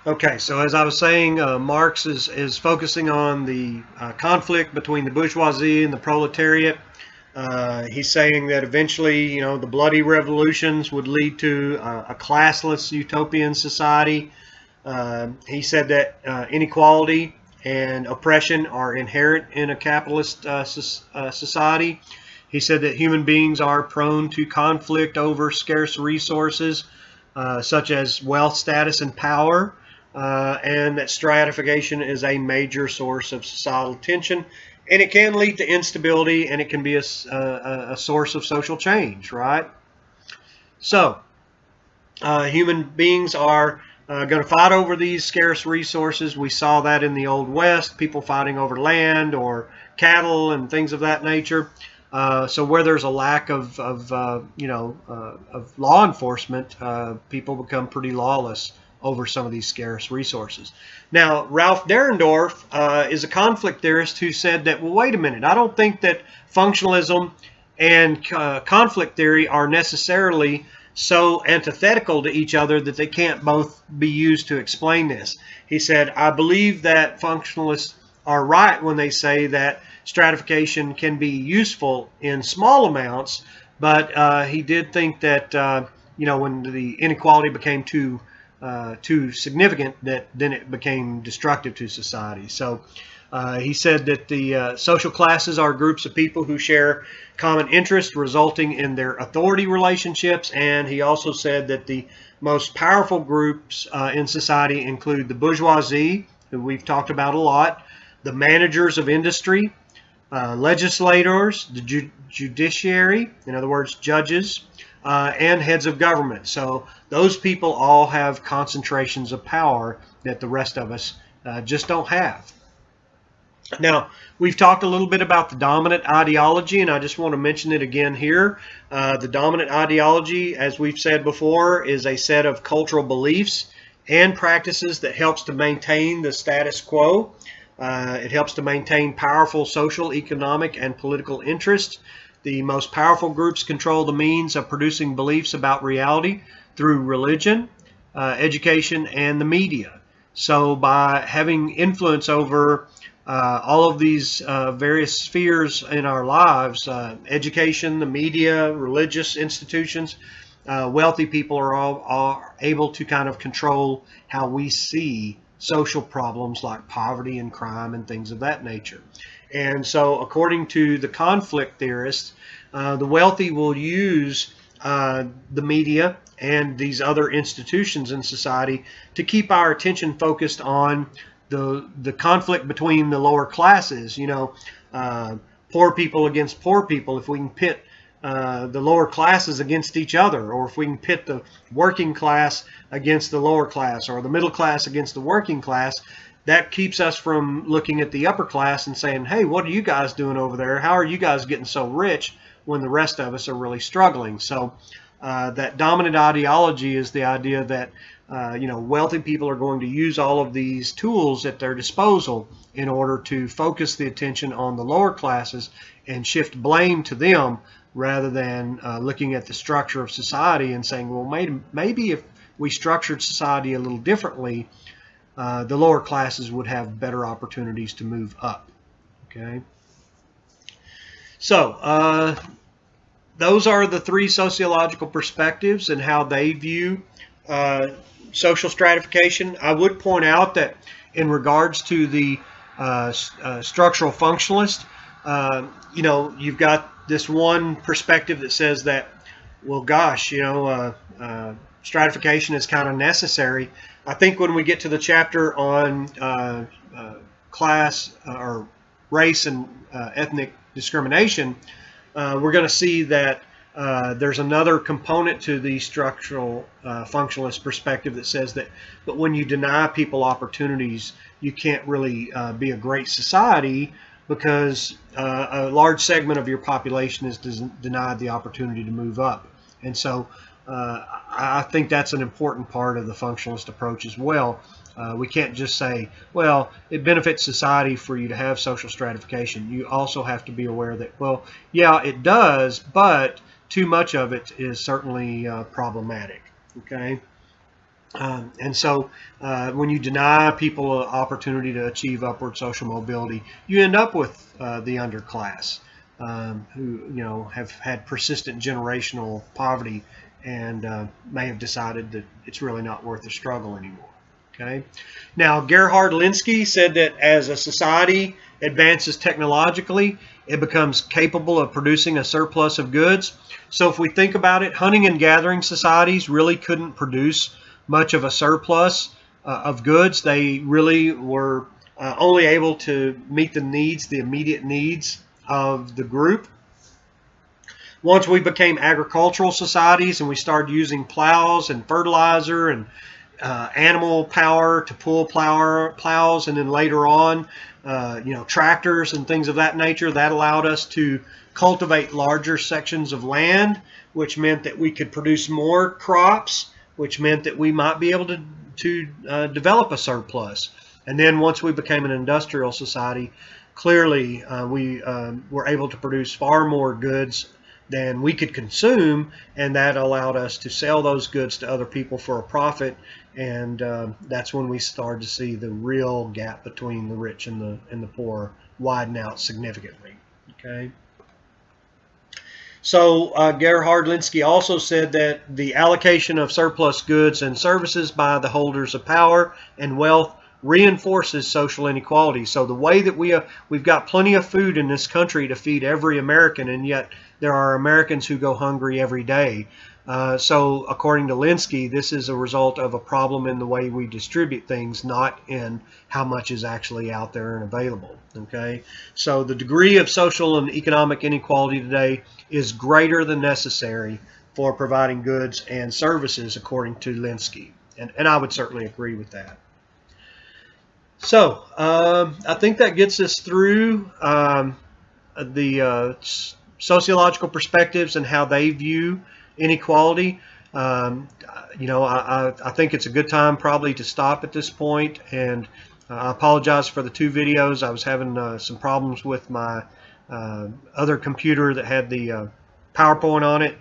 Okay, so as I was saying, Marx is focusing on the conflict between the bourgeoisie and the proletariat. He's saying that eventually, the bloody revolutions would lead to a classless utopian society. He said that inequality and oppression are inherent in a capitalist society. He said that human beings are prone to conflict over scarce resources, such as wealth, status, and power, and that stratification is a major source of societal tension, and it can lead to instability, and it can be a source of social change, right? So, human beings are going to fight over these scarce resources. We saw that in the Old West, people fighting over land or cattle and things of that nature. So where there's a lack of law enforcement, people become pretty lawless over some of these scarce resources. Now, Ralph Dahrendorf is a conflict theorist who said that, well, wait a minute, I don't think that functionalism and conflict theory are necessarily so antithetical to each other that they can't both be used to explain this. He said, I believe that functionalists are right when they say that stratification can be useful in small amounts, but he did think that when the inequality became too significant, that then it became destructive to society. So he said that the social classes are groups of people who share common interests, resulting in their authority relationships. And he also said that the most powerful groups in society include the bourgeoisie, who we've talked about a lot, the managers of industry, legislators, the judiciary, in other words, judges, and heads of government. So those people all have concentrations of power that the rest of us just don't have. Now, we've talked a little bit about the dominant ideology, and I just want to mention it again here. The dominant ideology, as we've said before, is a set of cultural beliefs and practices that helps to maintain the status quo. It helps to maintain powerful social, economic, and political interests. The most powerful groups control the means of producing beliefs about reality through religion, education, and the media. So, by having influence over all of these various spheres in our lives, education, the media, religious institutions, wealthy people are able to kind of control how we see social problems like poverty and crime and things of that nature. And so, according to the conflict theorists, the wealthy will use the media and these other institutions in society to keep our attention focused on the conflict between the lower classes. Poor people against poor people. If we can pit the lower classes against each other, or if we can pit the working class against the lower class, or the middle class against the working class, that keeps us from looking at the upper class and saying, hey, what are you guys doing over there? How are you guys getting so rich when the rest of us are really struggling? So that dominant ideology is the idea that wealthy people are going to use all of these tools at their disposal in order to focus the attention on the lower classes and shift blame to them, rather than looking at the structure of society and saying, well, maybe if we structured society a little differently, the lower classes would have better opportunities to move up. Okay. So those are the three sociological perspectives and how they view uh, social stratification. I would point out that in regards to the structural functionalist, you've got this one perspective that says that, well, gosh, stratification is kind of necessary. I think when we get to the chapter on class or race and ethnic discrimination, we're going to see that there's another component to the structural functionalist perspective that says that, but when you deny people opportunities, you can't really be a great society, because a large segment of your population is denied the opportunity to move up. And so I think that's an important part of the functionalist approach as well. We can't just say, well, it benefits society for you to have social stratification. You also have to be aware that, well, yeah, it does, but too much of it is certainly problematic. Okay. And so when you deny people an opportunity to achieve upward social mobility, you end up with the underclass, who have had persistent generational poverty and may have decided that it's really not worth the struggle anymore. Okay. Now, Gerhard Linsky said that as a society advances technologically, it becomes capable of producing a surplus of goods. So if we think about it, hunting and gathering societies really couldn't produce much of a surplus of goods. They really were only able to meet the immediate needs of the group. Once we became agricultural societies and we started using plows and fertilizer and animal power to pull plows, and then later on, tractors and things of that nature, that allowed us to cultivate larger sections of land, which meant that we could produce more crops, which meant that we might be able to develop a surplus. And then once we became an industrial society, clearly we were able to produce far more goods than we could consume, and that allowed us to sell those goods to other people for a profit. And that's when we started to see the real gap between the rich and the poor widen out significantly. Okay. So Gerhard Linsky also said that the allocation of surplus goods and services by the holders of power and wealth reinforces social inequality. So the way that we've got plenty of food in this country to feed every American, and yet there are Americans who go hungry every day. So according to Linsky, this is a result of a problem in the way we distribute things, not in how much is actually out there and available. Okay, so the degree of social and economic inequality today is greater than necessary for providing goods and services, according to Linsky. And I would certainly agree with that. So I think that gets us through the sociological perspectives and how they view inequality. I think it's a good time probably to stop at this point, and I apologize for the two videos. I was having some problems with my other computer that had the PowerPoint on it,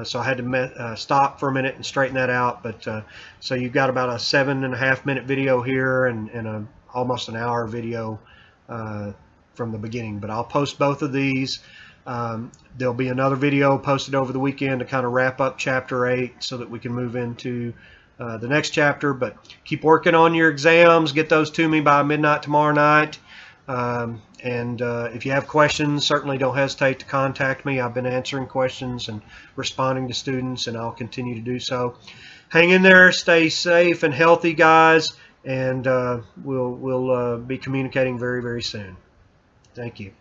so I had to stop for a minute and straighten that out. But so you've got about a 7.5 minute video here and almost an hour video from the beginning. But I'll post both of these. There'll be another video posted over the weekend to kind of wrap up Chapter 8 so that we can move into the next chapter. But keep working on your exams. Get those to me by midnight tomorrow night. And if you have questions, certainly don't hesitate to contact me. I've been answering questions and responding to students, and I'll continue to do so. Hang in there. Stay safe and healthy, guys. And we'll be communicating very, very soon. Thank you.